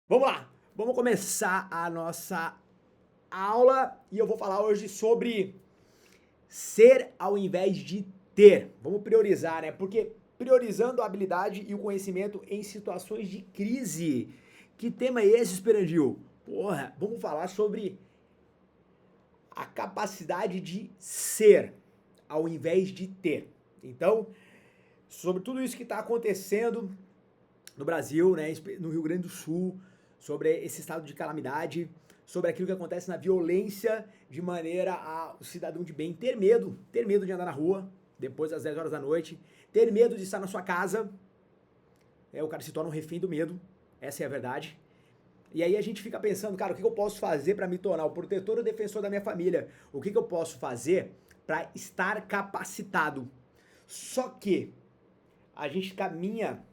Vamos lá, vamos começar a nossa aula e eu vou falar hoje sobre ser ao invés de ter. Vamos priorizar, né? Porque priorizando a habilidade e o conhecimento em situações de crise. Que tema é esse, Esperandil? Porra, vamos falar sobre a capacidade de ser ao invés de ter. Então, sobre tudo isso que está acontecendo no Brasil, né, no Rio Grande do Sul, sobre esse estado de calamidade, sobre aquilo que acontece na violência, de maneira a o cidadão de bem ter medo de andar na rua depois das 10 horas da noite, ter medo de estar na sua casa, o cara se torna um refém do medo, essa é a verdade. E aí a gente fica pensando, cara, o que eu posso fazer para me tornar o protetor e o defensor da minha família? O que eu posso fazer para estar capacitado? Só que a gente caminha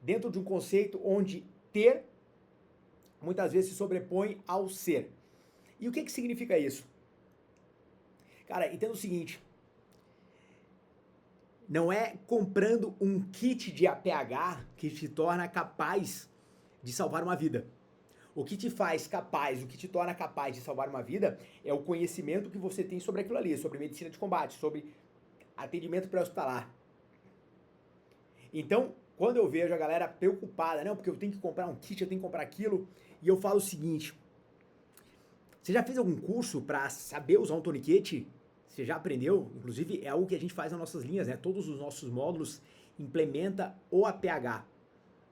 dentro de um conceito onde ter muitas vezes se sobrepõe ao ser. E o que significa isso? Cara, entenda o seguinte, não é comprando um kit de APH que te torna capaz de salvar uma vida. O que te faz capaz, o que te torna capaz de salvar uma vida é o conhecimento que você tem sobre aquilo ali, sobre medicina de combate, sobre atendimento pré-hospitalar. Então, quando eu vejo a galera preocupada, não, porque eu tenho que comprar um kit, eu tenho que comprar aquilo, e eu falo o seguinte, você já fez algum curso para saber usar um torniquete? Você já aprendeu? Inclusive, é algo que a gente faz nas nossas linhas, né? Todos os nossos módulos implementa o APH.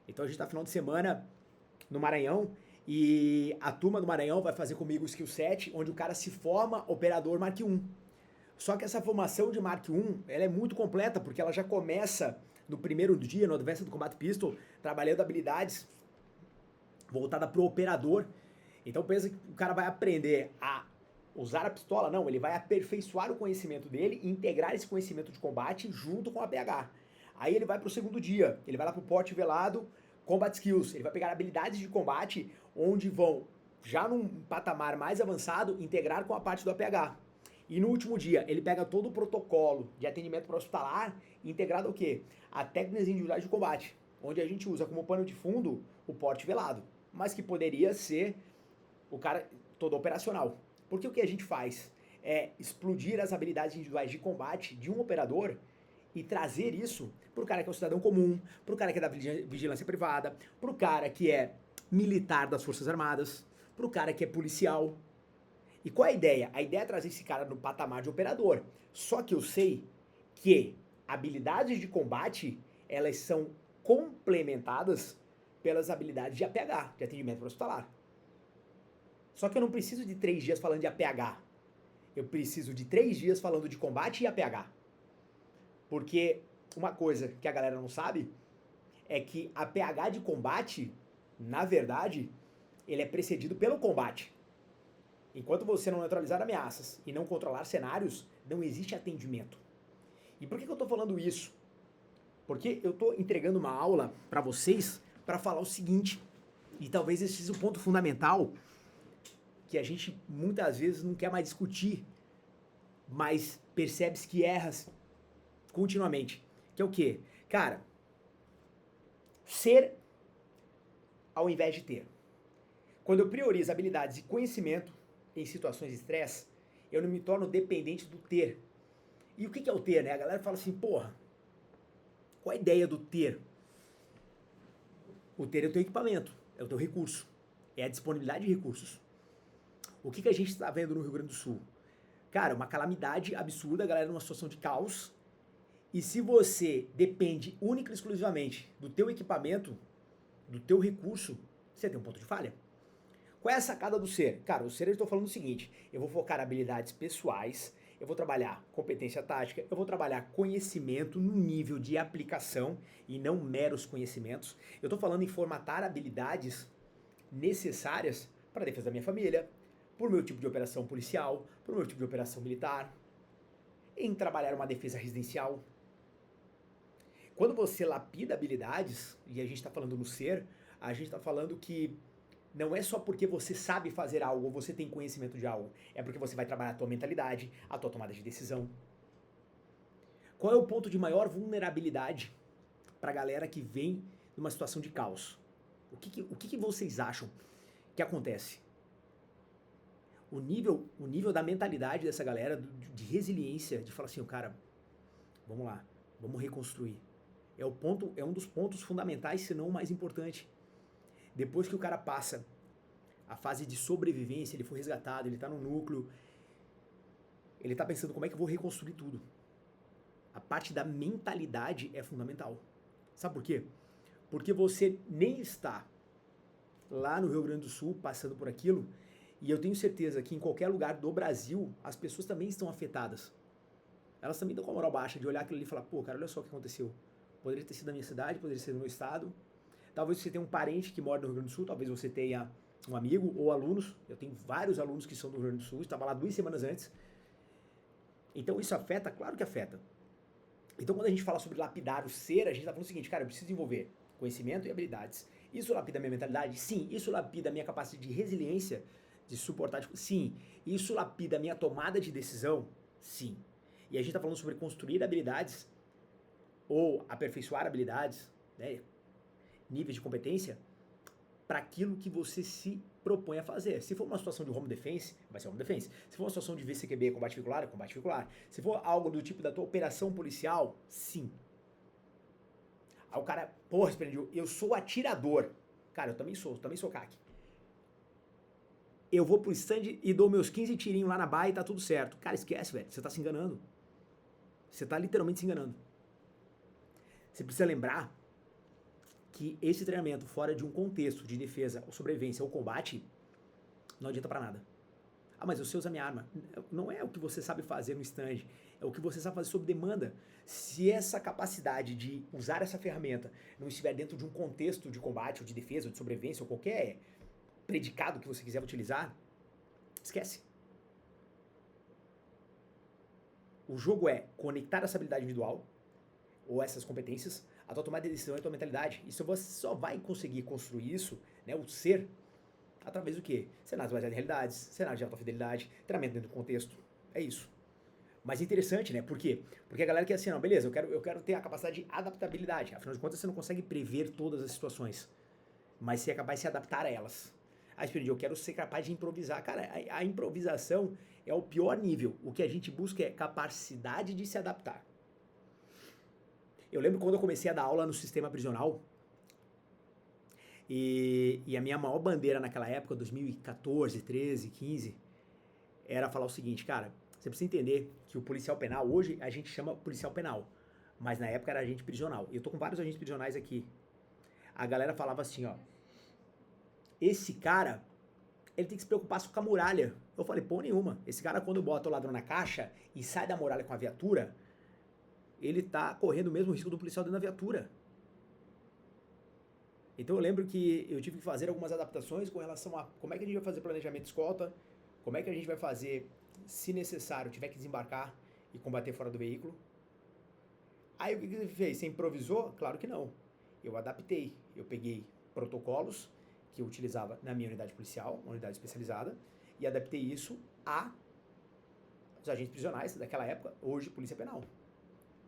Então, a gente está final de semana no Maranhão e a turma do Maranhão vai fazer comigo o Skill Set, onde o cara se forma operador Mark I. Só que essa formação de Mark I, ela é muito completa, porque ela já começa no primeiro dia, no Advanced Combat Pistol, trabalhando habilidades voltadas para o operador. Então pensa que o cara vai aprender a usar a pistola? Não, ele vai aperfeiçoar o conhecimento dele e integrar esse conhecimento de combate junto com a PH. Aí ele vai para o segundo dia, ele vai lá para o porte velado, Combat Skills, ele vai pegar habilidades de combate onde vão, já num patamar mais avançado, integrar com a parte do APH. E no último dia, ele pega todo o protocolo de atendimento para hospitalar, integrado ao quê? A técnicas individuais de combate, onde a gente usa como pano de fundo o porte velado, mas que poderia ser o cara todo operacional. Porque o que a gente faz é explodir as habilidades individuais de combate de um operador e trazer isso pro cara que é um cidadão comum, pro cara que é da vigilância privada, pro cara que é militar das Forças Armadas, pro cara que é policial. E qual é a ideia? A ideia é trazer esse cara no patamar de operador. Só que eu sei que habilidades de combate, elas são complementadas pelas habilidades de APH, de atendimento hospitalar. Só que eu não preciso de 3 dias falando de APH. Eu preciso de 3 dias falando de combate e APH. Porque uma coisa que a galera não sabe é que a APH de combate, na verdade, ele é precedido pelo combate. Enquanto você não neutralizar ameaças e não controlar cenários, não existe atendimento. E por que eu tô falando isso? Porque eu tô entregando uma aula para vocês para falar o seguinte, e talvez esse seja o ponto fundamental que a gente muitas vezes não quer mais discutir, mas percebe-se que erra continuamente. Que é o quê? Cara, ser ao invés de ter. Quando eu priorizo habilidades e conhecimento em situações de estresse, eu não me torno dependente do ter. E o que é o ter, né? A galera fala assim, porra, qual a ideia do ter? O ter é o teu equipamento, é o teu recurso, é a disponibilidade de recursos. O que a gente está vendo no Rio Grande do Sul? Cara, uma calamidade absurda, a galera numa situação de caos. E se você depende única e exclusivamente do teu equipamento, do teu recurso, você tem um ponto de falha. Qual é a sacada do ser? Cara, o ser eu estou falando o seguinte, eu vou focar habilidades pessoais, eu vou trabalhar competência tática, eu vou trabalhar conhecimento no nível de aplicação e não meros conhecimentos. Eu estou falando em formatar habilidades necessárias para a defesa da minha família, para o meu tipo de operação policial, para o meu tipo de operação militar, em trabalhar uma defesa residencial. Quando você lapida habilidades, e a gente está falando no ser, a gente está falando que não é só porque você sabe fazer algo ou você tem conhecimento de algo, é porque você vai trabalhar a tua mentalidade, a tua tomada de decisão. Qual é o ponto de maior vulnerabilidade para a galera que vem numa situação de caos? O que vocês acham que acontece? O nível da mentalidade dessa galera, de resiliência, de falar assim, cara, vamos lá, vamos reconstruir. É um dos pontos fundamentais, se não o mais importante. Depois que o cara passa a fase de sobrevivência, ele foi resgatado, ele tá no núcleo, ele tá pensando como é que eu vou reconstruir tudo. A parte da mentalidade é fundamental. Sabe por quê? Porque você nem está lá no Rio Grande do Sul passando por aquilo, e eu tenho certeza que em qualquer lugar do Brasil, as pessoas também estão afetadas. Elas também estão com a moral baixa de olhar aquilo ali e falar, pô, cara, olha só o que aconteceu. Poderia ter sido na minha cidade, poderia ser no meu estado. Talvez você tenha um parente que mora no Rio Grande do Sul, talvez você tenha um amigo ou alunos. Eu tenho vários alunos que são do Rio Grande do Sul, estava lá 2 semanas antes. Então isso afeta? Claro que afeta. Então quando a gente fala sobre lapidar o ser, a gente está falando o seguinte, cara, eu preciso desenvolver conhecimento e habilidades. Isso lapida a minha mentalidade? Sim. Isso lapida a minha capacidade de resiliência, de suportar? Sim. Isso lapida a minha tomada de decisão? Sim. E a gente está falando sobre construir habilidades ou aperfeiçoar habilidades, né, níveis de competência, para aquilo que você se propõe a fazer. Se for uma situação de home defense, vai ser home defense. Se for uma situação de VCQB, combate veicular, é combate veicular. Se for algo do tipo da tua operação policial, sim. Aí o cara, porra, Esprendio, eu sou atirador. Cara, eu também sou CAC. Eu vou pro stand e dou meus 15 tirinhos lá na baia e tá tudo certo. Cara, esquece, velho, você tá se enganando. Você tá literalmente se enganando. Você precisa lembrar que esse treinamento fora de um contexto de defesa, ou sobrevivência ou combate, não adianta pra nada. Ah, mas eu sei usar minha arma. Não é o que você sabe fazer no stand, é o que você sabe fazer sob demanda. Se essa capacidade de usar essa ferramenta não estiver dentro de um contexto de combate, ou de defesa, ou de sobrevivência, ou qualquer predicado que você quiser utilizar, esquece. O jogo é conectar essa habilidade individual, ou essas competências, a tua tomada de decisão e a tua mentalidade. Isso você só vai conseguir construir isso, né, o ser, através do quê? Cenários baseados em realidades, cenários de alta fidelidade, treinamento dentro do contexto. É isso. Mas interessante, né? Por quê? Porque a galera quer assim, não, beleza, eu quero ter a capacidade de adaptabilidade. Afinal de contas, você não consegue prever todas as situações, mas você é capaz de se adaptar a elas. Ah, eu quero ser capaz de improvisar. Cara, a improvisação é o pior nível. O que a gente busca é capacidade de se adaptar. Eu lembro quando eu comecei a dar aula no sistema prisional, e a minha maior bandeira naquela época, 2014, 13, 15, era falar o seguinte, cara, você precisa entender que o policial penal, hoje a gente chama policial penal, mas na época era agente prisional. E eu tô com vários agentes prisionais aqui. A galera falava assim, ó, esse cara, ele tem que se preocupar só com a muralha. Eu falei, pô, nenhuma. Esse cara, quando bota o ladrão na caixa e sai da muralha com a viatura, ele tá correndo o mesmo risco do policial dentro da viatura. Então eu lembro que eu tive que fazer algumas adaptações com relação a como é que a gente vai fazer planejamento de escolta, como é que a gente vai fazer, se necessário, tiver que desembarcar e combater fora do veículo. Aí o que você fez? Você improvisou? Claro que não. Eu adaptei. Eu peguei protocolos que eu utilizava na minha unidade policial, uma unidade especializada, e adaptei isso a os agentes prisionais daquela época, hoje polícia penal.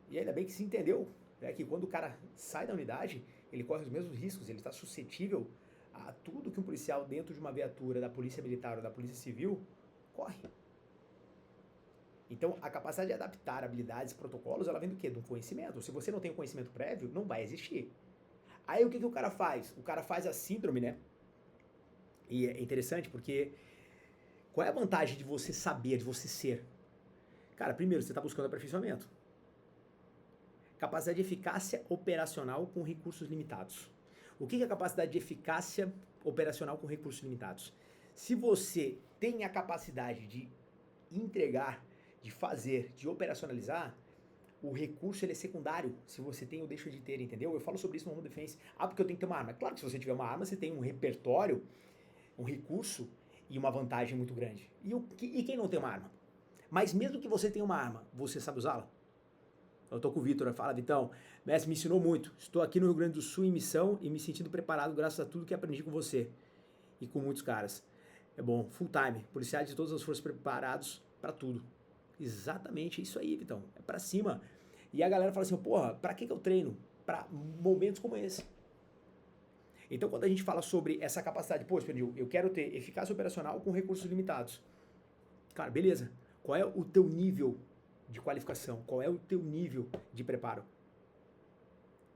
E ainda bem que se entendeu, né, que quando o cara sai da unidade, ele corre os mesmos riscos, ele está suscetível a tudo que um policial dentro de uma viatura da polícia militar ou da polícia civil corre. Então, a capacidade de adaptar habilidades e protocolos, ela vem do quê? Do conhecimento. Se você não tem o conhecimento prévio, não vai existir. Aí, o que o cara faz? O cara faz a síndrome, né? E é interessante porque qual é a vantagem de você saber, de você ser? Cara, primeiro, você está buscando aperfeiçoamento. Capacidade de eficácia operacional com recursos limitados. O que é capacidade de eficácia operacional com recursos limitados? Se você tem a capacidade de entregar, de fazer, de operacionalizar, o recurso ele é secundário, se você tem ou deixa de ter, entendeu? Eu falo sobre isso no Home Defense. Ah, porque eu tenho que ter uma arma. Claro que se você tiver uma arma, você tem um repertório, um recurso e uma vantagem muito grande. E quem não tem uma arma? Mas mesmo que você tenha uma arma, você sabe usá-la? Eu tô com o Vitor, fala, Vitão, mestre, me ensinou muito. Estou aqui no Rio Grande do Sul em missão e me sentindo preparado graças a tudo que aprendi com você e com muitos caras. É bom, full time, policiais de todas as forças preparados para tudo. Exatamente isso aí, Vitão. É para cima. E a galera fala assim, porra, pra que eu treino? Pra momentos como esse. Então, quando a gente fala sobre essa capacidade, pô, Espinil, eu quero ter eficácia operacional com recursos limitados. Cara, beleza. Qual é o teu nível de qualificação? Qual é o teu nível de preparo?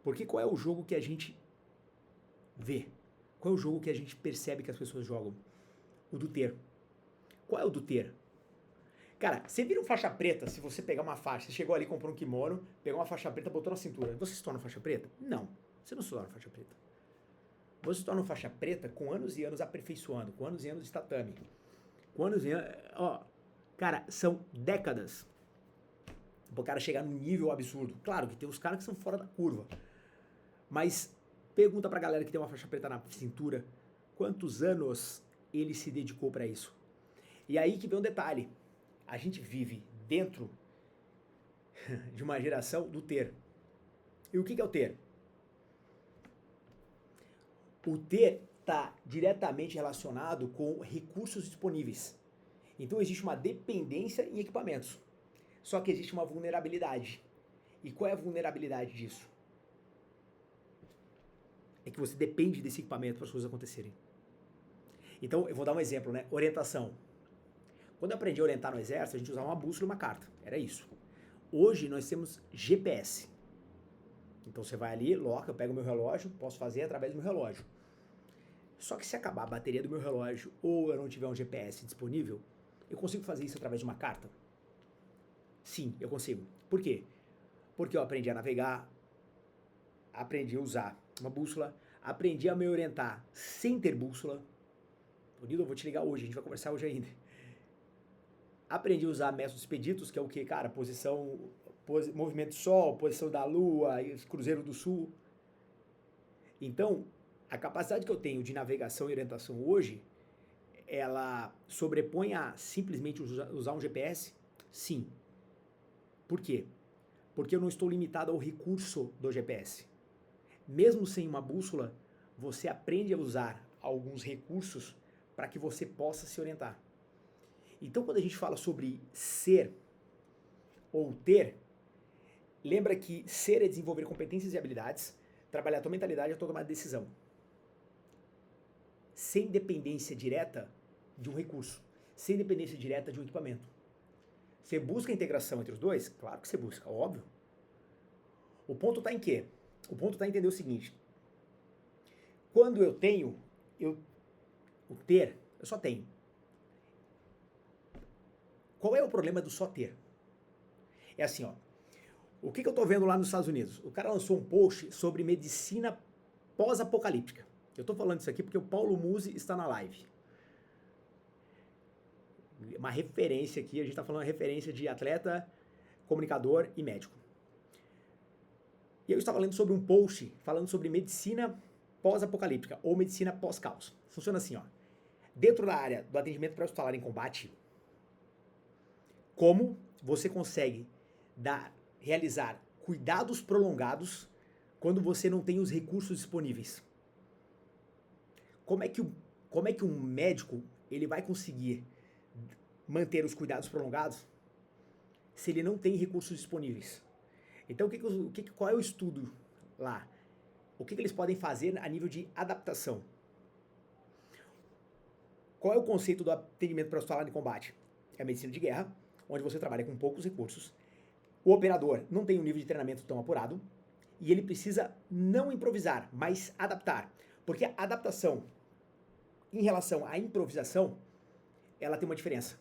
Porque qual é o jogo que a gente vê? Qual é o jogo que a gente percebe que as pessoas jogam? O do ter. Qual é o do ter? Cara, você vira um faixa preta se você pegar uma faixa. Você chegou ali, comprou um kimono, pegou uma faixa preta, botou na cintura. Você se torna faixa preta? Não. Você não se torna faixa preta. Você se torna faixa preta com anos e anos aperfeiçoando, com anos e anos de tatame. Com anos e anos. Ó, cara, são décadas pro cara chegar num nível absurdo. Claro que tem os caras que são fora da curva. Mas pergunta pra galera que tem uma faixa preta na cintura, quantos anos ele se dedicou pra isso? E aí que vem um detalhe. A gente vive dentro de uma geração do ter. E o que é o ter? O ter está diretamente relacionado com recursos disponíveis. Então existe uma dependência em equipamentos. Só que existe uma vulnerabilidade. E qual é a vulnerabilidade disso? É que você depende desse equipamento para as coisas acontecerem. Então, eu vou dar um exemplo, né? Orientação. Quando eu aprendi a orientar no exército, a gente usava uma bússola e uma carta. Era isso. Hoje nós temos GPS. Então você vai ali, loca, eu pego o meu relógio, posso fazer através do meu relógio. Só que se acabar a bateria do meu relógio ou eu não tiver um GPS disponível, eu consigo fazer isso através de uma carta? Sim, eu consigo. Por quê? Porque eu aprendi a navegar, aprendi a usar uma bússola, aprendi a me orientar sem ter bússola. Nildo, eu vou te ligar hoje, a gente vai conversar hoje ainda. Aprendi a usar métodos expeditos, que é o que, cara? Movimento do Sol, posição da Lua, Cruzeiro do Sul. Então, a capacidade que eu tenho de navegação e orientação hoje, ela sobrepõe a simplesmente usar um GPS? Sim. Por quê? Porque eu não estou limitado ao recurso do GPS. Mesmo sem uma bússola, você aprende a usar alguns recursos para que você possa se orientar. Então, quando a gente fala sobre ser ou ter, lembra que ser é desenvolver competências e habilidades, trabalhar a tua mentalidade e a tua tomada de decisão. Sem dependência direta de um recurso, sem dependência direta de um equipamento. Você busca a integração entre os dois? Claro que você busca, óbvio. O ponto está em quê? O ponto está em entender o seguinte. Quando eu tenho, o ter, eu só tenho. Qual é o problema do só ter? É assim, ó. O que eu tô vendo lá nos Estados Unidos? O cara lançou um post sobre medicina pós-apocalíptica. Eu tô falando isso aqui porque o Paulo Musi está na live. Uma referência aqui, a gente tá falando uma referência de atleta, comunicador e médico. E eu estava lendo sobre um post falando sobre medicina pós-apocalíptica ou medicina pós-caos. Funciona assim, ó. Dentro da área do atendimento pré-hospitalar em combate, como você consegue realizar cuidados prolongados quando você não tem os recursos disponíveis? Como é que um médico ele vai conseguir manter os cuidados prolongados se ele não tem recursos disponíveis? Então, qual é o estudo lá? O que eles podem fazer a nível de adaptação? Qual é o conceito do atendimento pré-hospitalar em combate? É a medicina de guerra, onde você trabalha com poucos recursos. O operador não tem um nível de treinamento tão apurado e ele precisa não improvisar, mas adaptar. Porque a adaptação em relação à improvisação, ela tem uma diferença.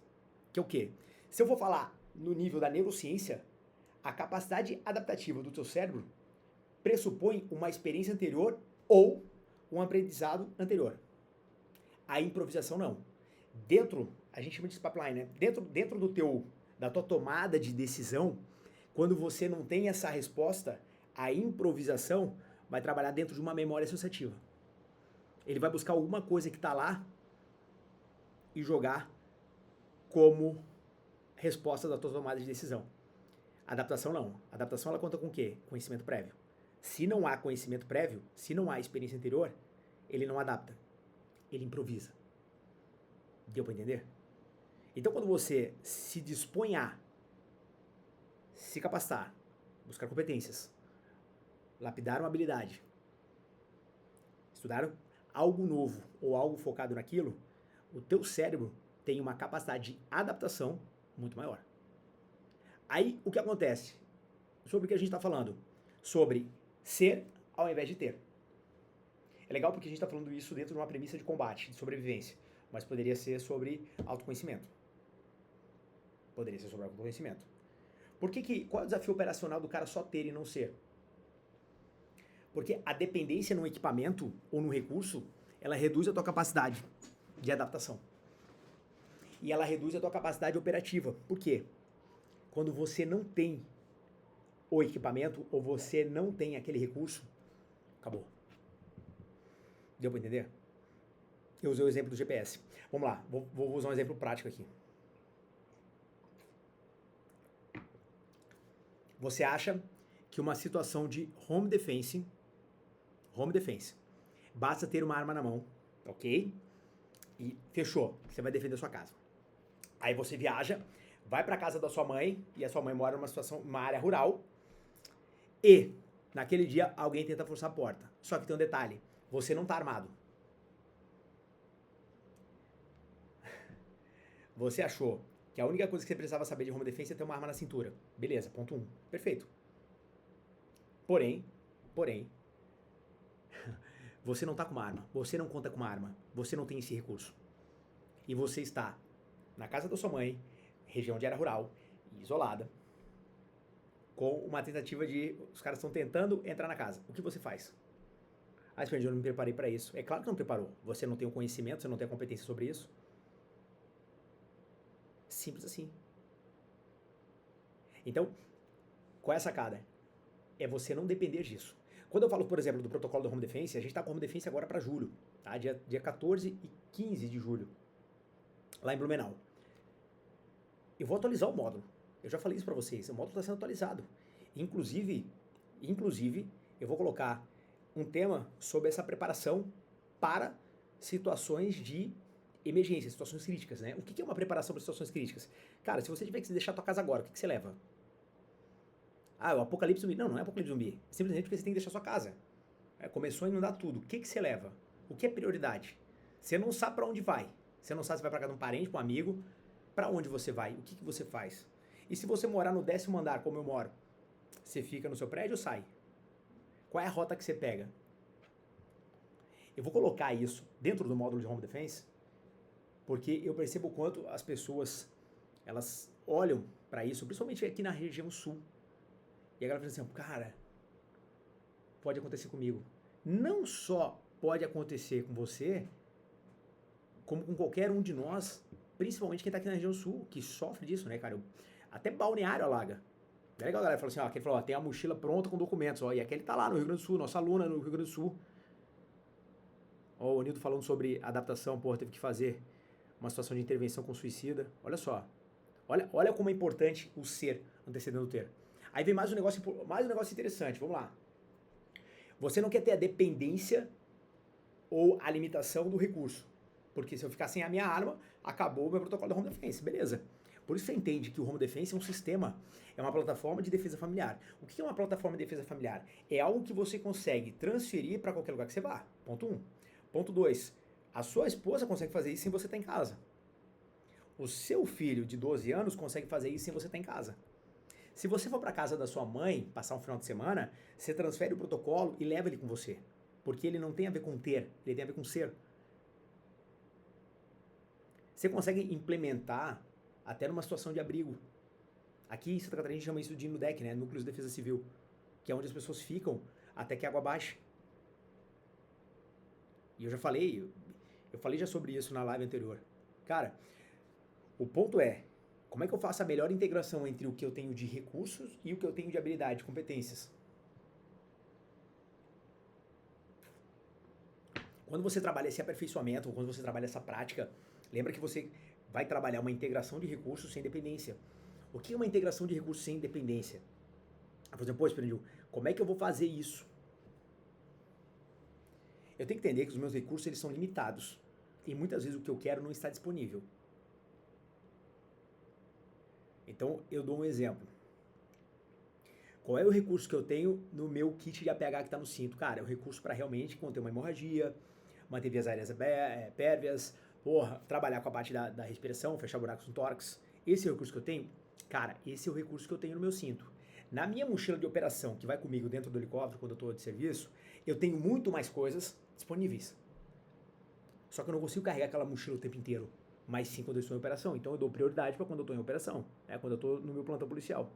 Que é o quê? Se eu for falar no nível da neurociência, a capacidade adaptativa do teu cérebro pressupõe uma experiência anterior ou um aprendizado anterior. A improvisação não. A gente chama de pipeline, né? Dentro da tua tomada de decisão, quando você não tem essa resposta, a improvisação vai trabalhar dentro de uma memória associativa. Ele vai buscar alguma coisa que está lá e jogar como resposta da tua tomada de decisão. Adaptação não. Adaptação ela conta com o quê? Conhecimento prévio. Se não há conhecimento prévio, se não há experiência anterior, ele não adapta. Ele improvisa. Deu para entender? Então, quando você se dispõe a se capacitar, buscar competências, lapidar uma habilidade, estudar algo novo ou algo focado naquilo, o teu cérebro tem uma capacidade de adaptação muito maior. Aí, o que acontece? Sobre o que a gente está falando? Sobre ser ao invés de ter. É legal porque a gente está falando isso dentro de uma premissa de combate, de sobrevivência, mas poderia ser sobre autoconhecimento. Poderia ser sobre autoconhecimento. Qual é o desafio operacional do cara só ter e não ser? Porque a dependência num equipamento ou num recurso, ela reduz a tua capacidade de adaptação. E ela reduz a tua capacidade operativa. Por quê? Quando você não tem o equipamento ou você não tem aquele recurso, acabou. Deu para entender? Eu usei o exemplo do GPS. Vamos lá, vou usar um exemplo prático aqui. Você acha que uma situação de home defense, basta ter uma arma na mão, ok? E fechou, você vai defender a sua casa. Aí você viaja, vai para casa da sua mãe, e a sua mãe mora numa área rural, e naquele dia alguém tenta forçar a porta. Só que tem um detalhe, você não tá armado. Você achou que a única coisa que você precisava saber de home defense é ter uma arma na cintura. Beleza, ponto 1. Perfeito. Porém, você não tá com uma arma, você não conta com uma arma, você não tem esse recurso. E você está na casa da sua mãe, região de área rural, isolada, com uma tentativa de... Os caras estão tentando entrar na casa. O que você faz? Ah, eu não me preparei para isso. É claro que não preparou. Você não tem o conhecimento, você não tem a competência sobre isso. Simples assim. Então, qual é a sacada? É você não depender disso. Quando eu falo, por exemplo, do protocolo do Home Defense, a gente está com o Home Defense agora para julho, tá? Dia 14 e 15 de julho, lá em Blumenau. Eu vou atualizar o módulo. Eu já falei isso para vocês, o módulo está sendo atualizado. Inclusive, eu vou colocar um tema sobre essa preparação para situações de emergência, situações críticas, né? O que é uma preparação para situações críticas? Cara, se você tiver que deixar a tua casa agora, o que você leva? Ah, o apocalipse zumbi. Não é apocalipse zumbi. Simplesmente porque você tem que deixar sua casa. Começou a inundar tudo. O que você leva? O que é prioridade? Você não sabe para onde vai. Você não sabe se vai para casa de um parente, para um amigo. Para onde você vai? O que você faz? E se você morar no 10º andar, como eu moro, você fica no seu prédio ou sai? Qual é a rota que você pega? Eu vou colocar isso dentro do módulo de Home Defense, porque eu percebo o quanto as pessoas, elas olham para isso, principalmente aqui na região sul. E a galera fala assim, cara, pode acontecer comigo. Não só pode acontecer com você, como com qualquer um de nós, principalmente quem tá aqui na região sul, que sofre disso, né, cara? Até balneário alaga. É legal a galera fala assim, aquele falou, tem a mochila pronta com documentos, e aquele tá lá no Rio Grande do Sul, nossa aluna no Rio Grande do Sul. O Nildo falando sobre adaptação, teve que fazer uma situação de intervenção com suicida. Olha só. Olha como é importante o ser antecedendo o ter. Aí vem mais um negócio interessante, vamos lá. Você não quer ter a dependência ou a limitação do recurso. Porque se eu ficar sem a minha arma, acabou o meu protocolo da Home Defense. Beleza. Por isso você entende que o Home Defense é um sistema, é uma plataforma de defesa familiar. O que é uma plataforma de defesa familiar? É algo que você consegue transferir para qualquer lugar que você vá. Ponto 1. Ponto 2. A sua esposa consegue fazer isso sem você estar em casa. O seu filho de 12 anos consegue fazer isso sem você estar em casa. Se você for para casa da sua mãe, passar um final de semana, você transfere o protocolo e leva ele com você. Porque ele não tem a ver com ter, ele tem a ver com ser. Você consegue implementar até numa situação de abrigo. Aqui em Santa Catarina a gente chama isso de NUDEC, né? Núcleos de Defesa Civil. Que é onde as pessoas ficam até que a água baixe. E eu falei já sobre isso na live anterior. Cara, o ponto é, como é que eu faço a melhor integração entre o que eu tenho de recursos e o que eu tenho de habilidade, de competências? Quando você trabalha esse aperfeiçoamento, ou quando você trabalha essa prática, lembra que você vai trabalhar uma integração de recursos sem dependência. O que é uma integração de recursos sem dependência? Por exemplo, Esperandil, como é que eu vou fazer isso? Eu tenho que entender que os meus recursos eles são limitados. E muitas vezes o que eu quero não está disponível. Então, eu dou um exemplo. Qual é o recurso que eu tenho no meu kit de APH que está no cinto? Cara, é o recurso para realmente conter uma hemorragia, manter vias aéreas pérvias, porra, trabalhar com a parte da respiração, fechar buracos no tórax. Esse é o recurso que eu tenho? Cara, esse é o recurso que eu tenho no meu cinto. Na minha mochila de operação, que vai comigo dentro do helicóptero quando eu estou de serviço, eu tenho muito mais coisas disponíveis. Só que eu não consigo carregar aquela mochila o tempo inteiro, mas sim quando eu estou em operação. Então eu dou prioridade para quando eu estou em operação, né? Quando eu estou no meu plantão policial.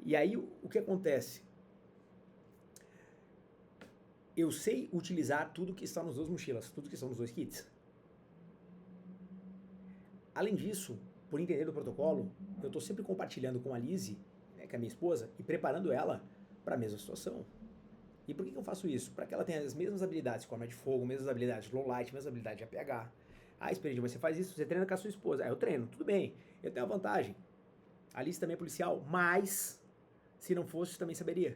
E aí o que acontece? Eu sei utilizar tudo que está nas duas mochilas, tudo que estão nos dois kits. Além disso, por entender do protocolo, eu estou sempre compartilhando com a Lizzie, né, que é a minha esposa, e preparando ela para a mesma situação. E por que eu faço isso? Para que ela tenha as mesmas habilidades com arma de fogo, mesmas habilidades de low light, mesmas habilidades de APH. Ah, Experiente, você faz isso, você treina com a sua esposa. Ah, eu treino, tudo bem. Eu tenho a vantagem. A Lizzie também é policial, mas se não fosse, também saberia.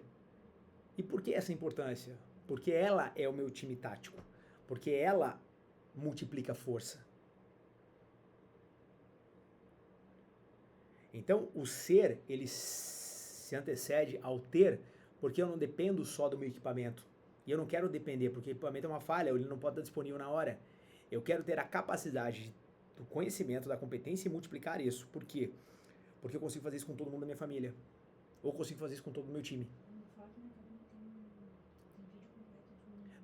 E por que essa importância? Porque ela é o meu time tático. Porque ela multiplica a força. Então, o ser, ele se antecede ao ter, porque eu não dependo só do meu equipamento. E eu não quero depender, porque o equipamento é uma falha, ele não pode estar disponível na hora. Eu quero ter a capacidade do conhecimento, da competência e multiplicar isso. Por quê? Porque eu consigo fazer isso com todo mundo da minha família. Ou consigo fazer isso com todo o meu time.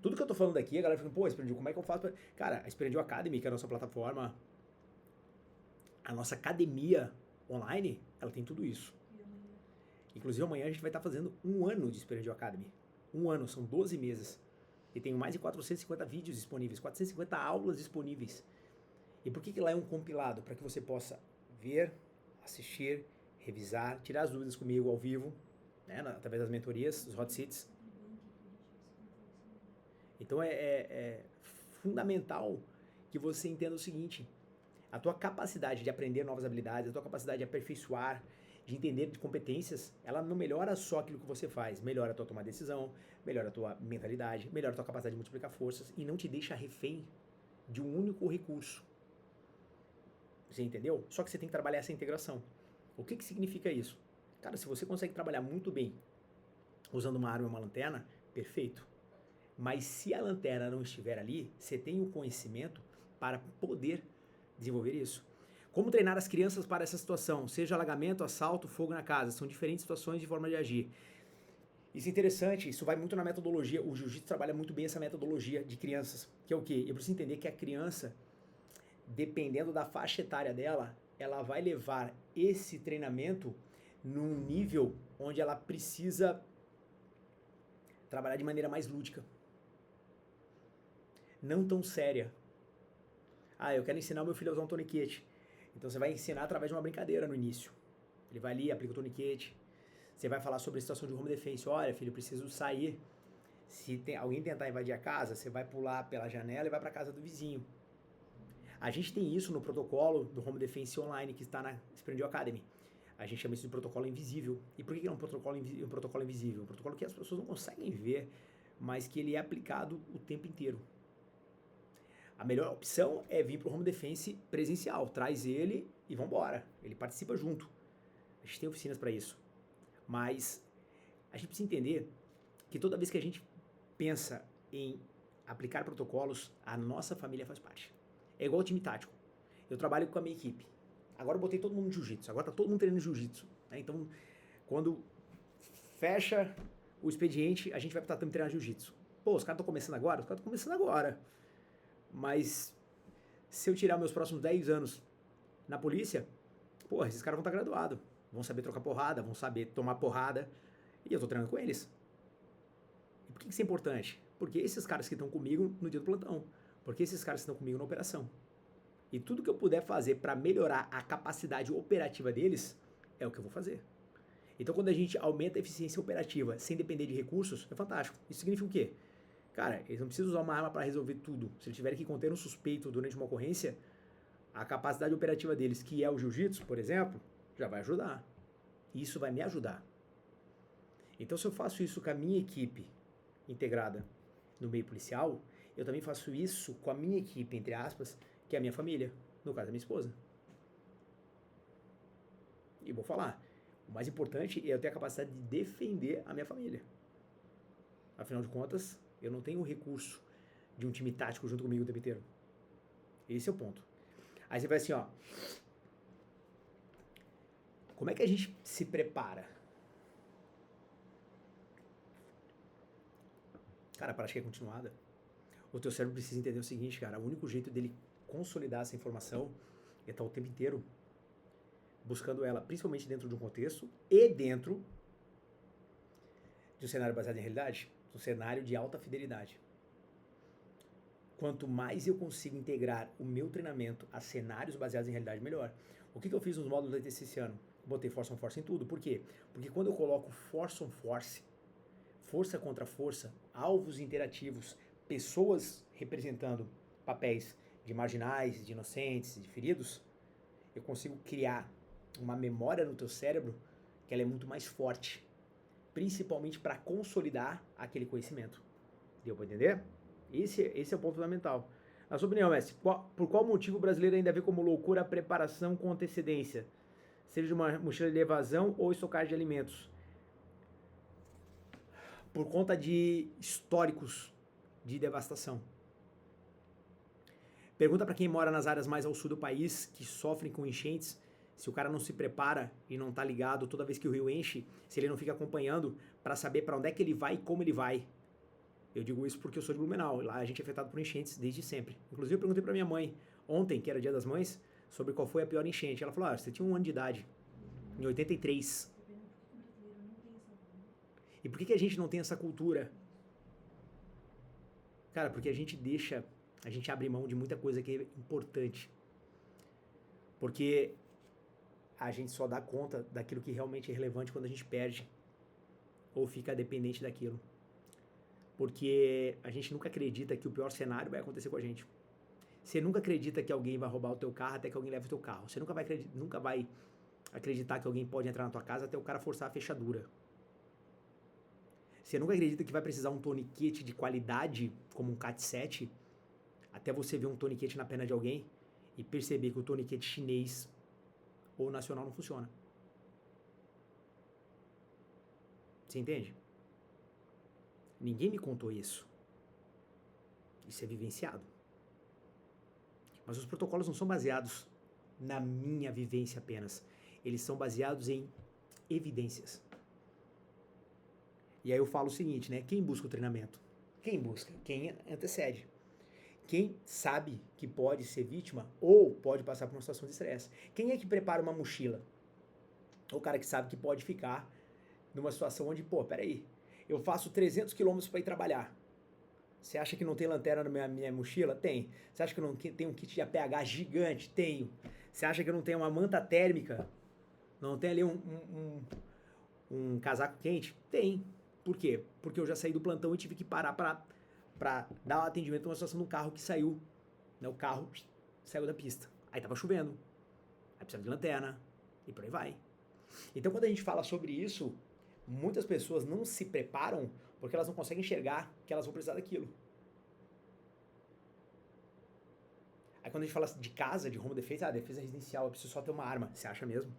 Tudo que eu tô falando aqui, a galera fica, pô, Experiente, como é que eu faço? Cara, a Experiente Academy, que é a nossa plataforma, a nossa academia online, ela tem tudo isso. Inclusive amanhã a gente vai estar fazendo 1 ano de Experiente Academy. 1 ano, são 12 meses. E tenho mais de 450 vídeos disponíveis, 450 aulas disponíveis. E por que lá é um compilado? Para que você possa ver, assistir, revisar, tirar as dúvidas comigo ao vivo, né, através das mentorias, dos hot seats. Então é fundamental que você entenda o seguinte: a tua capacidade de aprender novas habilidades, a tua capacidade de aperfeiçoar, de entender de competências, ela não melhora só aquilo que você faz, melhora a tua tomada de decisão, melhora a tua mentalidade, melhora a tua capacidade de multiplicar forças e não te deixa refém de um único recurso. Você entendeu? Só que você tem que trabalhar essa integração. O que significa isso? Cara, se você consegue trabalhar muito bem usando uma arma e uma lanterna, perfeito. Mas se a lanterna não estiver ali, você tem o conhecimento para poder desenvolver isso. Como treinar as crianças para essa situação? Seja alagamento, assalto, fogo na casa. São diferentes situações de forma de agir. Isso é interessante, isso vai muito na metodologia. O jiu-jitsu trabalha muito bem essa metodologia de crianças. Que é o quê? Eu preciso entender que a criança, dependendo da faixa etária dela, ela vai levar esse treinamento num nível onde ela precisa trabalhar de maneira mais lúdica. Não tão séria. Ah, eu quero ensinar o meu filho a usar um toniquete. Então você vai ensinar através de uma brincadeira no início. Ele vai ali, aplica o toniquete. Você vai falar sobre a situação de home defense. Olha, filho, eu preciso sair. Se tem, alguém tentar invadir a casa, você vai pular pela janela e vai para a casa do vizinho. A gente tem isso no protocolo do home defense online que está na Experience Academy. A gente chama isso de protocolo invisível. E por que é um protocolo invisível? Um protocolo que as pessoas não conseguem ver, mas que ele é aplicado o tempo inteiro. A melhor opção é vir para o home defense presencial. Traz ele e vambora. Ele participa junto. A gente tem oficinas para isso. Mas a gente precisa entender que toda vez que a gente pensa em aplicar protocolos, a nossa família faz parte. É igual o time tático. Eu trabalho com a minha equipe. Agora eu botei todo mundo no jiu-jitsu. Agora tá todo mundo treinando jiu-jitsu. Né? Então, quando fecha o expediente, a gente vai para o tatame treinar jiu-jitsu. Pô, os caras estão começando agora? Os caras estão começando agora. Mas se eu tirar meus próximos 10 anos na polícia, porra, esses caras vão estar graduados. Vão saber trocar porrada, vão saber tomar porrada. E eu tô treinando com eles. E por que isso é importante? Porque esses caras que estão comigo no dia do plantão. Porque esses caras que estão comigo na operação. E tudo que eu puder fazer para melhorar a capacidade operativa deles, é o que eu vou fazer. Então quando a gente aumenta a eficiência operativa sem depender de recursos, é fantástico. Isso significa o quê? Cara, eles não precisam usar uma arma para resolver tudo. Se eles tiverem que conter um suspeito durante uma ocorrência, a capacidade operativa deles, que é o jiu-jitsu, por exemplo, já vai ajudar. E isso vai me ajudar. Então, se eu faço isso com a minha equipe integrada no meio policial, eu também faço isso com a minha equipe, entre aspas, que é a minha família, no caso, a minha esposa. E vou falar, O mais importante é eu ter a capacidade de defender a minha família. Afinal de contas, eu não tenho o recurso de um time tático junto comigo o tempo inteiro. Esse é o ponto. Aí você vai assim, ó. Como é que a gente se prepara? Cara, a prática é continuada. O teu cérebro precisa entender o seguinte, cara. O único jeito dele consolidar essa informação é estar o tempo inteiro buscando ela, principalmente dentro de um contexto e dentro de um cenário baseado em realidade, um cenário de alta fidelidade. Quanto mais eu consigo integrar o meu treinamento a cenários baseados em realidade, melhor. O que eu fiz nos módulos da ITC esse ano? Botei force on force em tudo. Por quê? Porque quando eu coloco force on force, força contra força, alvos interativos, pessoas representando papéis de marginais, de inocentes, de feridos, eu consigo criar uma memória no teu cérebro que ela é muito mais forte, principalmente para consolidar aquele conhecimento. Deu para entender? Esse é o ponto fundamental. Na sua opinião, mestre, por qual motivo o brasileiro ainda vê como loucura a preparação com antecedência? Seja de uma mochila de evasão ou estocagem de alimentos? Por conta de históricos de devastação. Pergunta para quem mora nas áreas mais ao sul do país, que sofrem com enchentes, se o cara não se prepara e não tá ligado toda vez que o rio enche, se ele não fica acompanhando para saber para onde é que ele vai e como ele vai. Eu digo isso porque eu sou de Blumenau, e lá a gente é afetado por enchentes desde sempre. Inclusive eu perguntei para minha mãe ontem, que era dia das mães, sobre qual foi a pior enchente. Ela falou, você tinha 1 ano de idade, em 83. E por que a gente não tem essa cultura? Cara, porque a gente abre mão de muita coisa que é importante. Porque a gente só dá conta daquilo que realmente é relevante quando a gente perde ou fica dependente daquilo. Porque a gente nunca acredita que o pior cenário vai acontecer com a gente. Você nunca acredita que alguém vai roubar o teu carro até que alguém leve o teu carro. Você nunca vai acreditar que alguém pode entrar na tua casa até o cara forçar a fechadura. Você nunca acredita que vai precisar um toniquete de qualidade, como um CAT 7, até você ver um toniquete na perna de alguém e perceber que o toniquete chinês ou nacional não funciona. Você entende? Ninguém me contou isso. Isso é vivenciado. Mas os protocolos não são baseados na minha vivência apenas. Eles são baseados em evidências. E aí eu falo o seguinte, né? Quem busca o treinamento? Quem busca? Quem antecede. Quem sabe que pode ser vítima ou pode passar por uma situação de estresse. Quem é que prepara uma mochila? O cara que sabe que pode ficar numa situação onde, peraí, eu faço 300 quilômetros para ir trabalhar. Você acha que não tem lanterna na minha mochila? Tem. Você acha que não tem um kit de APH gigante? Tenho. Você acha que eu não tenho uma manta térmica? Não tem ali um casaco quente? Tem. Por quê? Porque eu já saí do plantão e tive que parar para dar um atendimento numa situação do carro que saiu. Né? O carro saiu da pista. Aí tava chovendo. Aí precisava de lanterna. E por aí vai. Então quando a gente fala sobre isso, muitas pessoas não se preparam porque elas não conseguem enxergar que elas vão precisar daquilo. Aí quando a gente fala de casa, de home defense, defesa residencial, eu preciso só ter uma arma. Você acha mesmo?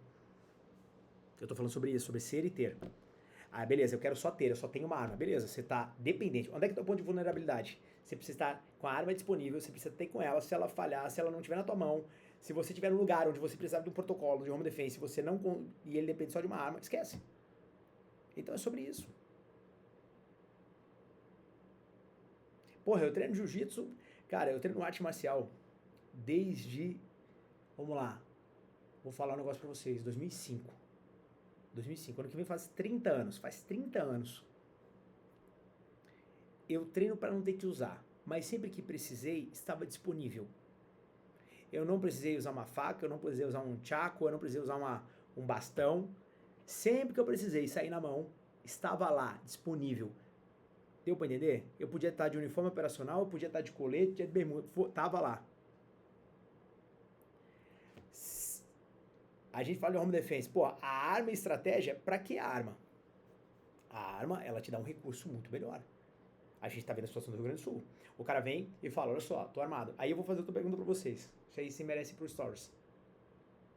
Eu tô falando sobre isso, sobre ser e ter. Beleza, eu quero só ter, eu só tenho uma arma. Beleza, você tá dependente. Onde é que tá o ponto de vulnerabilidade? Você precisa estar com a arma disponível, você precisa ter com ela. Se ela falhar, se ela não estiver na tua mão, se você estiver num lugar onde você precisar de um protocolo de home defense, você não e ele depende só de uma arma, esquece. Então é sobre isso. Porra, eu treino jiu-jitsu, cara, eu treino arte marcial desde, vamos lá, vou falar um negócio pra vocês, 2005, ano que vem faz 30 anos, eu treino para não ter que usar, mas sempre que precisei, estava disponível. Eu não precisei usar uma faca, eu não precisei usar um chaco, eu não precisei usar um bastão, sempre que eu precisei sair na mão, estava lá, disponível. Deu pra entender? Eu podia estar de uniforme operacional, eu podia estar de colete, de bermuda, tava lá. A gente fala de home defense. A arma e estratégia, pra que a arma? A arma, ela te dá um recurso muito melhor. A gente tá vendo a situação do Rio Grande do Sul. O cara vem e fala, olha só, tô armado. Aí eu vou fazer outra pergunta pra vocês. Isso aí se merece pro Stories.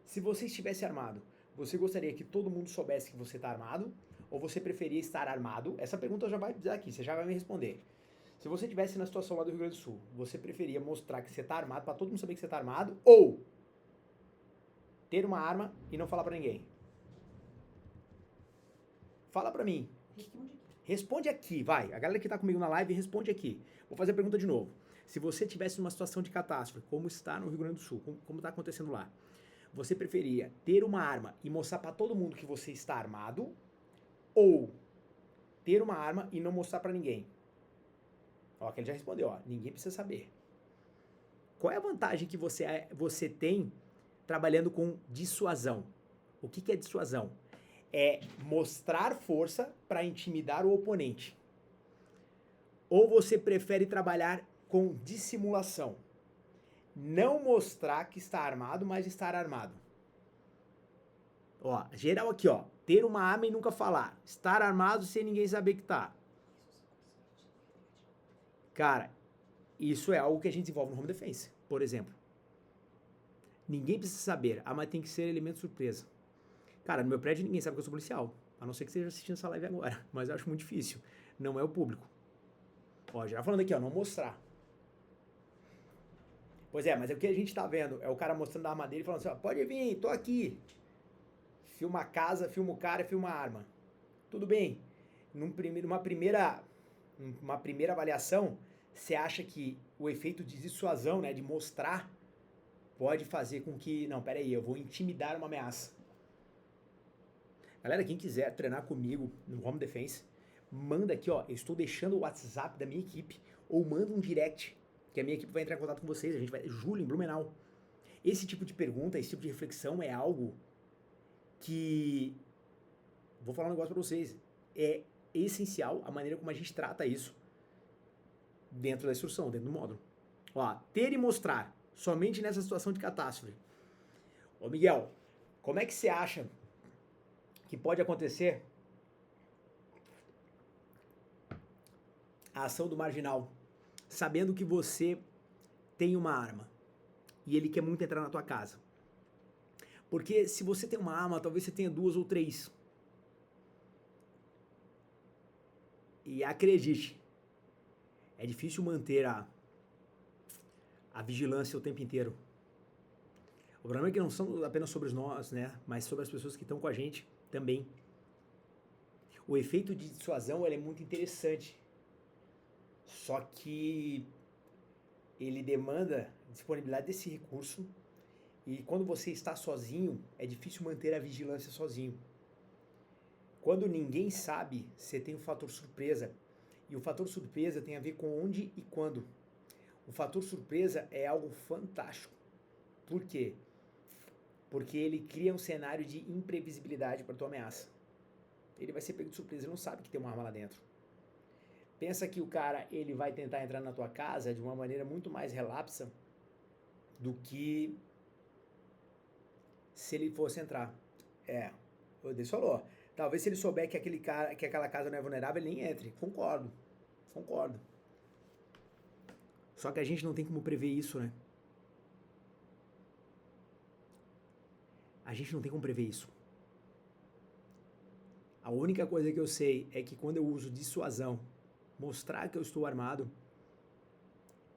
Se você estivesse armado, Você gostaria que todo mundo soubesse que você tá armado? Ou você preferia estar armado? Essa pergunta já vai dizer aqui, você já vai me responder. Se você estivesse na situação lá do Rio Grande do Sul, você preferia mostrar que você tá armado pra todo mundo saber que você tá armado? Ou ter uma arma e não falar pra ninguém? Fala pra mim. Responde aqui, vai. A galera que tá comigo na live, responde aqui. Vou fazer a pergunta de novo. Se você estivesse numa situação de catástrofe, como está no Rio Grande do Sul, como está acontecendo lá, você preferia ter uma arma e mostrar pra todo mundo que você está armado? Ou ter uma arma e não mostrar pra ninguém? Ó, que ele já respondeu, ó. Ninguém precisa saber. Qual é a vantagem que você tem trabalhando com dissuasão? O que é dissuasão? É mostrar força para intimidar o oponente. Ou você prefere trabalhar com dissimulação? Não mostrar que está armado, mas estar armado. Ó, geral aqui, ó. Ter uma arma e nunca falar. Estar armado sem ninguém saber que tá. Cara, isso é algo que a gente desenvolve no Home Defense, por exemplo. Ninguém precisa saber, mas tem que ser elemento surpresa. Cara, no meu prédio ninguém sabe que eu sou policial. A não ser que esteja assistindo essa live agora. Mas eu acho muito difícil. Não é o público. Ó, já falando aqui, ó, não mostrar. Pois é, mas o que a gente tá vendo é o cara mostrando a arma dele e falando assim, ó, pode vir, tô aqui. Filma a casa, filma o cara e filma a arma. Tudo bem. Numa primeira avaliação, você acha que o efeito de dissuasão, né, de mostrar, pode fazer com que, não, pera aí, eu vou intimidar uma ameaça. Galera, quem quiser treinar comigo no Home Defense, manda aqui, ó, eu estou deixando o WhatsApp da minha equipe, ou manda um direct, que a minha equipe vai entrar em contato com vocês, a gente vai, Júlio, em Blumenau. Esse tipo de pergunta, esse tipo de reflexão é algo que, vou falar um negócio pra vocês, é essencial a maneira como a gente trata isso dentro da instrução, dentro do módulo. Ó, ter e mostrar, somente nessa situação de catástrofe. Ô Miguel, como é que você acha que pode acontecer a ação do marginal, sabendo que você tem uma arma e ele quer muito entrar na tua casa? Porque se você tem uma arma, talvez você tenha 2 ou 3. E acredite, é difícil manter a vigilância o tempo inteiro. O problema é que não são apenas sobre nós, né? Mas sobre as pessoas que estão com a gente também. O efeito de dissuasão ele é muito interessante. Só que ele demanda disponibilidade desse recurso. E quando você está sozinho, é difícil manter a vigilância sozinho. Quando ninguém sabe, você tem o fator surpresa. E o fator surpresa tem a ver com onde e quando. O fator surpresa é algo fantástico. Por quê? Porque ele cria um cenário de imprevisibilidade para tua ameaça. Ele vai ser pego de surpresa, ele não sabe que tem uma arma lá dentro. Pensa que o cara ele vai tentar entrar na tua casa de uma maneira muito mais relapsa do que se ele fosse entrar. O Deus falou, talvez se ele souber que aquela casa não é vulnerável, ele nem entre. Concordo. Só que a gente não tem como prever isso, né? A gente não tem como prever isso. A única coisa que eu sei é que quando eu uso dissuasão, mostrar que eu estou armado,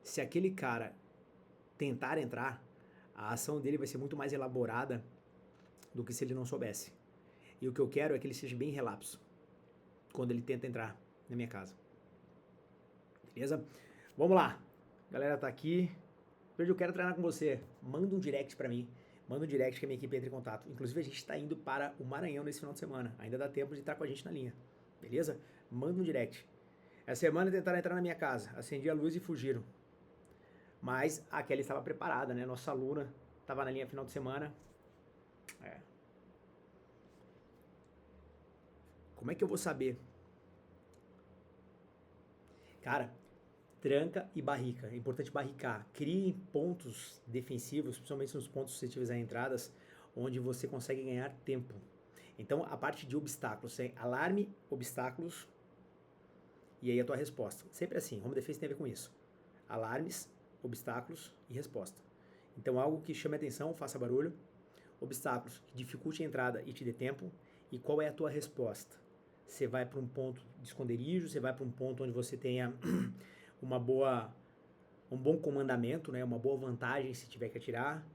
se aquele cara tentar entrar, a ação dele vai ser muito mais elaborada do que se ele não soubesse. E o que eu quero é que ele seja bem relapso quando ele tenta entrar na minha casa. Beleza? Vamos lá. A galera tá aqui. Hoje eu quero treinar com você. Manda um direct pra mim. Manda um direct que a minha equipe entre em contato. Inclusive, a gente está indo para o Maranhão nesse final de semana. Ainda dá tempo de estar com a gente na linha. Beleza? Manda um direct. Essa semana tentaram entrar na minha casa. Acendi a luz e fugiram. Mas a Kelly estava preparada, né? Nossa aluna estava na linha final de semana. Como é que eu vou saber? Cara, tranca e barrica. É importante barricar. Crie pontos defensivos, principalmente nos pontos suscetíveis a entradas, onde você consegue ganhar tempo. Então, a parte de obstáculos, alarme, obstáculos, e aí a tua resposta. Sempre assim, Home Defense tem a ver com isso. Alarmes, obstáculos e resposta. Então, algo que chame atenção, faça barulho. obstáculos que dificultem a entrada e te dê tempo, e qual é a tua resposta? Você vai para um ponto de esconderijo, você vai para um ponto onde você tenha um bom comandamento, né? Uma boa vantagem se tiver que atirar.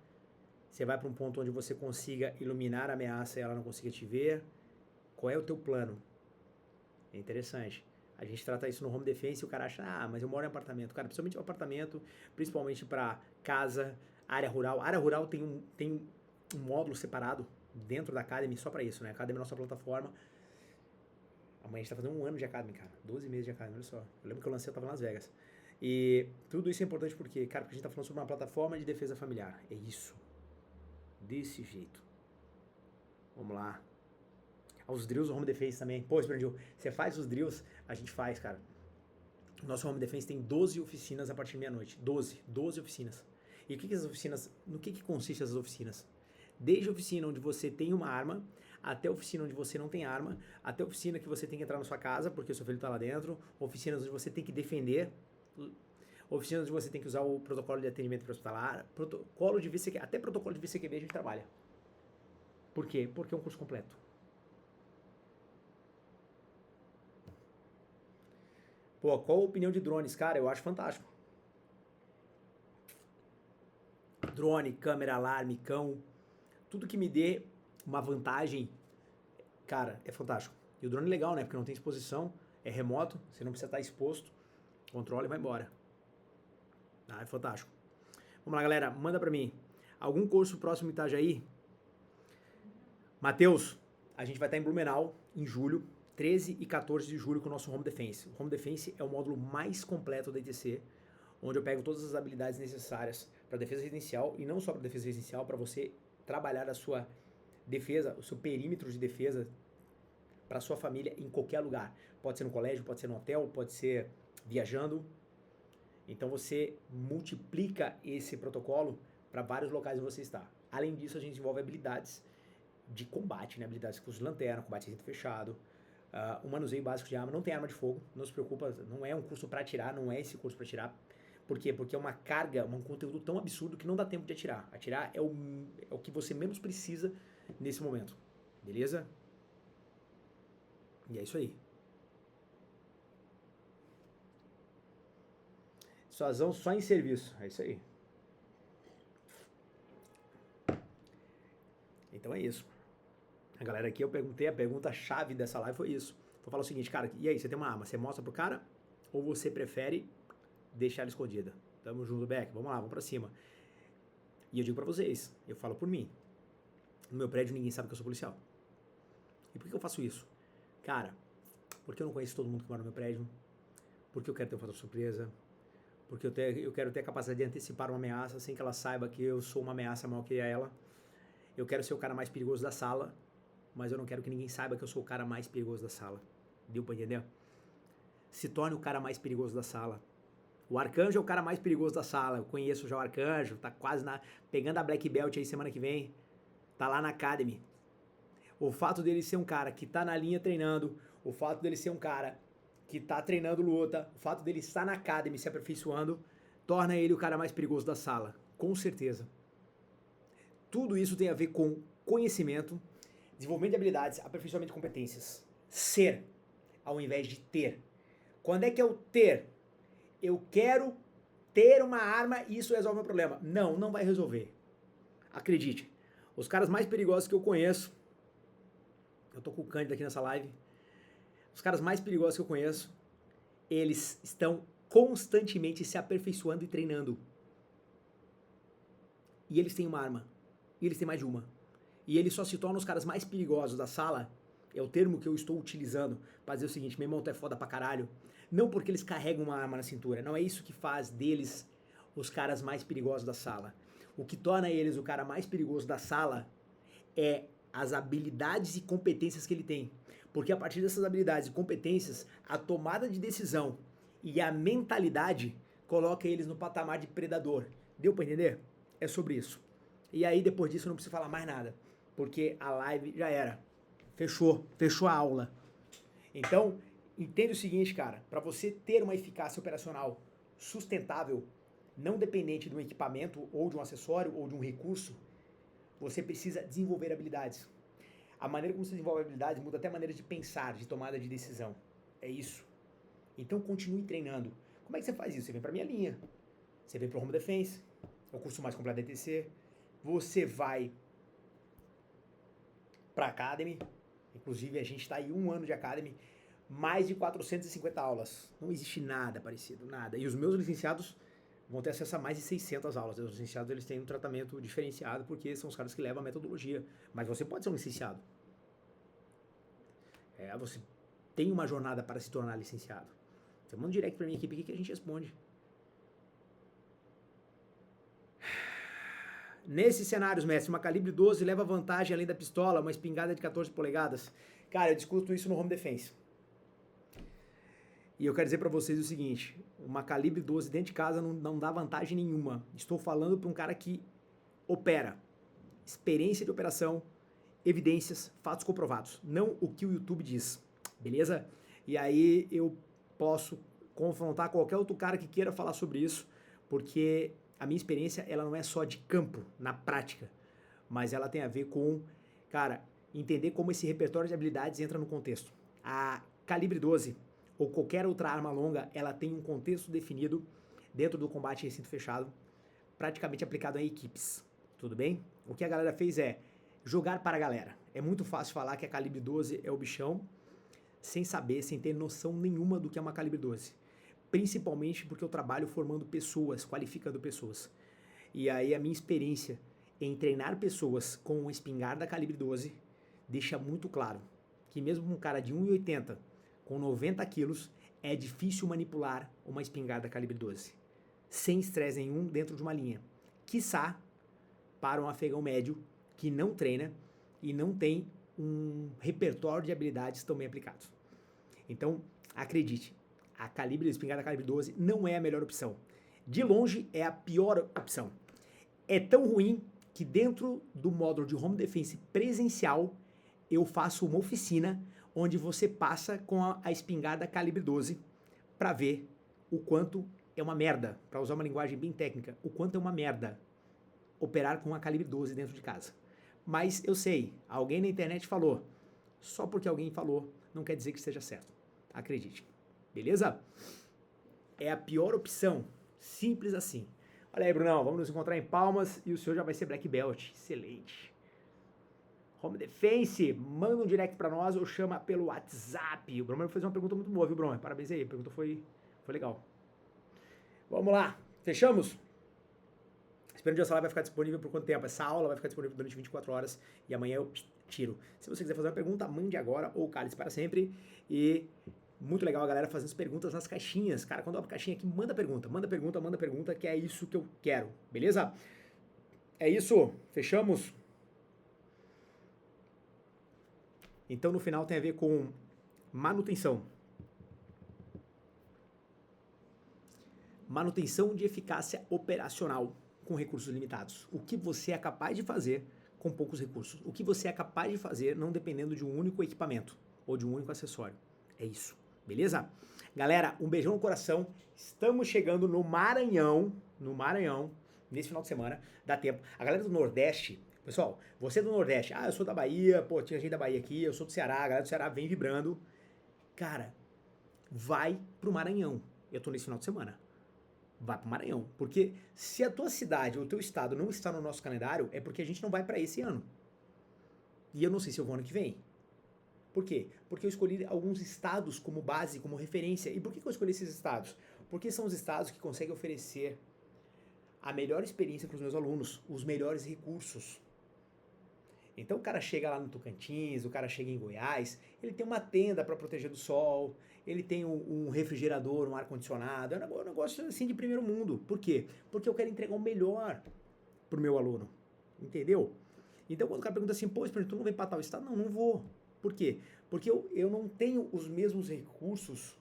Você vai para um ponto onde você consiga iluminar a ameaça e ela não consiga te ver. Qual é o teu plano? É interessante. A gente trata isso no home defense e o cara acha, mas eu moro em apartamento. Cara, principalmente em apartamento, principalmente para casa, área rural. A área rural tem um módulo separado dentro da Academy só para isso, né? A Academy é a nossa plataforma. Amanhã a gente tá fazendo 1 ano de Academy, cara. 12 meses de Academy, olha só. Eu lembro que eu lancei, eu tava em Las Vegas. E tudo isso é importante porque, cara, porque a gente tá falando sobre uma plataforma de defesa familiar. É isso. Desse jeito. Vamos lá. Os drills do home defense também. Pô, Esperandil, você faz os drills? A gente faz, cara. Nosso home defense tem 12 oficinas a partir de meia-noite. 12 oficinas. E o que essas oficinas, no que consiste essas oficinas? Desde a oficina onde você tem uma arma, até a oficina onde você não tem arma, até a oficina que você tem que entrar na sua casa, porque o seu filho está lá dentro, oficinas onde você tem que defender, oficinas onde você tem que usar o protocolo de atendimento pré-hospitalar, protocolo de VCQ, até protocolo de VCQB a gente trabalha. Por quê? Porque é um curso completo. Pô, qual a opinião de drones? Cara, eu acho fantástico. Drone, câmera, alarme, cão, tudo que me dê uma vantagem, cara, é fantástico. E o drone é legal, né? Porque não tem exposição, é remoto, você não precisa estar exposto, controla e vai embora. É fantástico. Vamos lá, galera, manda pra mim. Algum curso próximo em Itajaí? Matheus, a gente vai estar em Blumenau em julho, 13 e 14 de julho com o nosso Home Defense. O Home Defense é o módulo mais completo da ITC, onde eu pego todas as habilidades necessárias para defesa residencial e não só para defesa residencial, para você trabalhar a sua defesa, o seu perímetro de defesa para sua família em qualquer lugar. Pode ser no colégio, pode ser no hotel, pode ser viajando. Então você multiplica esse protocolo para vários locais onde você está. Além disso, a gente desenvolve habilidades de combate, né? Habilidades com de lanterna, combate recinto fechado, o manuseio básico de arma. Não tem arma de fogo, não se preocupa, não é um curso para atirar, não é esse curso para atirar. Por quê? Porque é uma carga, um conteúdo tão absurdo que não dá tempo de atirar. Atirar é o que você menos precisa nesse momento. Beleza? E é isso aí. Suazão só em serviço. É isso aí. Então é isso. A galera aqui, eu perguntei, a pergunta-chave dessa live foi isso. Vou falar o seguinte, cara, e aí, você tem uma arma, você mostra pro cara ou você prefere deixar ela escondida? Tamo junto, Beck, vamos lá, vamos pra cima. E eu digo pra vocês, eu falo por mim. No meu prédio ninguém sabe que eu sou policial. E por que eu faço isso? Cara, porque eu não conheço todo mundo que mora no meu prédio, porque eu quero ter um fator surpresa, porque eu quero ter a capacidade de antecipar uma ameaça sem que ela saiba que eu sou uma ameaça maior que ela. Eu quero ser o cara mais perigoso da sala, mas eu não quero que ninguém saiba que eu sou o cara mais perigoso da sala. Deu pra entender? Se torne o cara mais perigoso da sala. O Arcanjo é o cara mais perigoso da sala. Eu conheço já o Arcanjo, tá quase pegando a Black Belt aí semana que vem. Tá lá na Academy. O fato dele ser um cara que tá na linha treinando, o fato dele ser um cara que tá treinando luta, o fato dele estar na Academy se aperfeiçoando, torna ele o cara mais perigoso da sala. Com certeza. Tudo isso tem a ver com conhecimento, desenvolvimento de habilidades, aperfeiçoamento de competências. Ser, ao invés de ter. Quando é que é o ter? Eu quero ter uma arma e isso resolve o meu problema. Não, não vai resolver. Acredite. Os caras mais perigosos que eu conheço, eu tô com o Cândido aqui nessa live, os caras mais perigosos que eu conheço, eles estão constantemente se aperfeiçoando e treinando. E eles têm uma arma. E eles têm mais de uma. E eles só se tornam os caras mais perigosos da sala, é o termo que eu estou utilizando para dizer o seguinte, meu irmão, tu é foda pra caralho. Não porque eles carregam uma arma na cintura, não é isso que faz deles os caras mais perigosos da sala. O que torna eles o cara mais perigoso da sala é as habilidades e competências que ele tem. Porque a partir dessas habilidades e competências, a tomada de decisão e a mentalidade coloca eles no patamar de predador. Deu pra entender? É sobre isso. E aí, depois disso, eu não preciso falar mais nada. Porque a live já era. Fechou a aula. Então, entende o seguinte, cara. Para você ter uma eficácia operacional sustentável, não dependente de um equipamento, ou de um acessório, ou de um recurso, você precisa desenvolver habilidades. A maneira como você desenvolve habilidades muda até a maneira de pensar, de tomada de decisão. É isso. Então continue treinando. Como é que você faz isso? Você vem para minha linha. Você vem para o Home Defense, é o curso mais completo da ETC. Você vai para a Academy. Inclusive, a gente está aí 1 ano de Academy. Mais de 450 aulas. Não existe nada parecido, nada. E os meus licenciados vão ter acesso a mais de 600 aulas. Os licenciados eles têm um tratamento diferenciado porque são os caras que levam a metodologia. Mas você pode ser um licenciado. Você tem uma jornada para se tornar licenciado. Você manda um direct para minha equipe aqui que a gente responde. Nesses cenários, mestre, uma calibre 12 leva vantagem além da pistola, uma espingarda de 14 polegadas. Cara, eu discuto isso no Home Defense. E eu quero dizer para vocês o seguinte, uma calibre 12 dentro de casa não dá vantagem nenhuma. Estou falando para um cara que opera. Experiência de operação, evidências, fatos comprovados. Não o que o YouTube diz, beleza? E aí eu posso confrontar qualquer outro cara que queira falar sobre isso, porque a minha experiência, ela não é só de campo, na prática, mas ela tem a ver com, cara, entender como esse repertório de habilidades entra no contexto. A calibre 12, ou qualquer outra arma longa, ela tem um contexto definido dentro do combate em recinto fechado, praticamente aplicado em equipes, tudo bem? O que a galera fez é jogar para a galera. É muito fácil falar que a calibre 12 é o bichão, sem saber, sem ter noção nenhuma do que é uma calibre 12. Principalmente porque eu trabalho formando pessoas, qualificando pessoas. E aí a minha experiência em treinar pessoas com uma espingarda calibre 12 deixa muito claro que mesmo um cara de 1,80 com 90 quilos é difícil manipular uma espingarda calibre 12. Sem estresse nenhum dentro de uma linha. Quiçá para um afegão médio que não treina e não tem um repertório de habilidades tão bem aplicados. Então, acredite, a espingarda calibre 12 não é a melhor opção. De longe, é a pior opção. É tão ruim que dentro do módulo de Home Defense presencial, eu faço uma oficina onde você passa com a espingarda calibre 12 para ver o quanto é uma merda, para usar uma linguagem bem técnica, o quanto é uma merda operar com a calibre 12 dentro de casa. Mas eu sei, alguém na internet falou. Só porque alguém falou, não quer dizer que esteja certo. Acredite. Beleza? É a pior opção. Simples assim. Olha aí, Brunão, vamos nos encontrar em Palmas e o senhor já vai ser Black Belt. Excelente. Home Defense, manda um direct pra nós ou chama pelo WhatsApp. O Bruno fez uma pergunta muito boa, viu, Bruno? Parabéns aí, a pergunta foi legal. Vamos lá, fechamos? Esperando que essa live vai ficar disponível por quanto tempo? Essa aula vai ficar disponível durante 24 horas e amanhã eu tiro. Se você quiser fazer uma pergunta, mande agora ou cale-se para sempre. E muito legal a galera fazendo as perguntas nas caixinhas. Cara, quando eu abro a caixinha aqui, manda pergunta, que é isso que eu quero, beleza? É isso, fechamos? Então no final tem a ver com manutenção. Manutenção de eficácia operacional com recursos limitados. O que você é capaz de fazer com poucos recursos. O que você é capaz de fazer não dependendo de um único equipamento ou de um único acessório. É isso, beleza? Galera, um beijão no coração. Estamos chegando no Maranhão, nesse final de semana, dá tempo. A galera do Nordeste, pessoal, você é do Nordeste, eu sou da Bahia, pô, tinha gente da Bahia aqui, eu sou do Ceará, a galera do Ceará vem vibrando. Cara, vai pro Maranhão. Eu tô nesse final de semana. Vai pro Maranhão, porque se a tua cidade ou o teu estado não está no nosso calendário, é porque a gente não vai para esse ano. E eu não sei se eu vou ano que vem. Por quê? Porque eu escolhi alguns estados como base, como referência. E por que eu escolhi esses estados? Porque são os estados que conseguem oferecer a melhor experiência para os meus alunos, os melhores recursos. Então o cara chega lá no Tocantins, o cara chega em Goiás, ele tem uma tenda para proteger do sol, ele tem um refrigerador, um ar-condicionado, é um negócio assim de primeiro mundo. Por quê? Porque eu quero entregar o melhor pro meu aluno, entendeu? Então quando o cara pergunta assim, pô, tu não vem para tal estado? Não vou. Por quê? Porque eu não tenho os mesmos recursos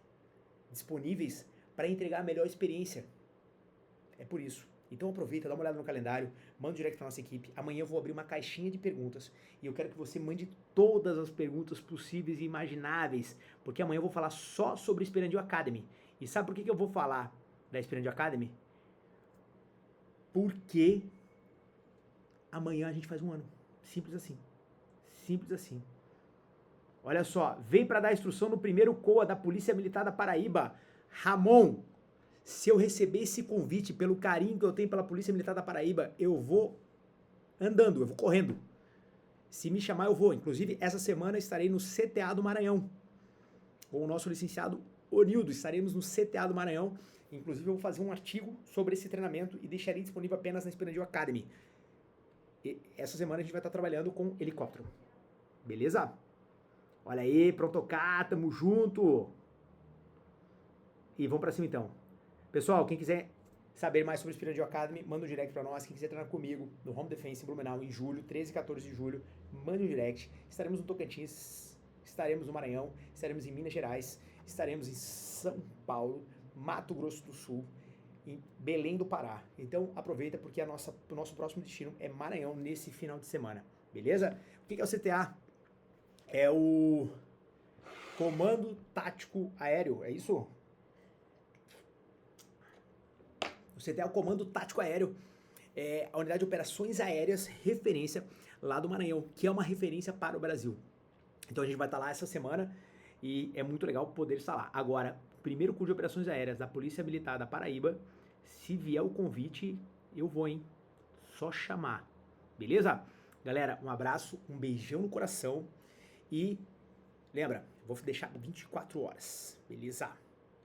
disponíveis para entregar a melhor experiência. É por isso. Então aproveita, dá uma olhada no calendário, manda um direct para nossa equipe. Amanhã eu vou abrir uma caixinha de perguntas e eu quero que você mande todas as perguntas possíveis e imagináveis, porque amanhã eu vou falar só sobre Esperandio Academy. E sabe por que eu vou falar da Esperandio Academy? Porque amanhã a gente faz um ano. Simples assim. Simples assim. Olha só, vem para dar instrução no primeiro COA da Polícia Militar da Paraíba. Ramon, se eu receber esse convite pelo carinho que eu tenho pela Polícia Militar da Paraíba, eu vou andando, eu vou correndo. Se me chamar, eu vou. Inclusive, essa semana estarei no CTA do Maranhão. Com o nosso licenciado Onildo, estaremos no CTA do Maranhão. Inclusive, eu vou fazer um artigo sobre esse treinamento e deixarei disponível apenas na Esperandio Academy. E essa semana a gente vai estar trabalhando com helicóptero. Beleza? Olha aí, Protocar, tamo junto. E vamos pra cima então. Pessoal, quem quiser saber mais sobre o Esperandio Academy, manda um direct pra nós. Quem quiser treinar comigo no Home Defense em Blumenau em julho, 13 e 14 de julho, manda um direct. Estaremos no Tocantins, estaremos no Maranhão, estaremos em Minas Gerais, estaremos em São Paulo, Mato Grosso do Sul, em Belém do Pará. Então aproveita porque o nosso próximo destino é Maranhão nesse final de semana. Beleza? O que é o CTA? É o Comando Tático Aéreo, é isso? O CTA é o Comando Tático Aéreo, é a unidade de operações aéreas referência lá do Maranhão, que é uma referência para o Brasil. Então a gente vai estar lá essa semana e é muito legal poder estar lá. Agora, primeiro curso de operações aéreas da Polícia Militar da Paraíba, se vier o convite, eu vou, hein? Só chamar, beleza? Galera, um abraço, um beijão no coração. E lembra, vou deixar 24 horas, beleza?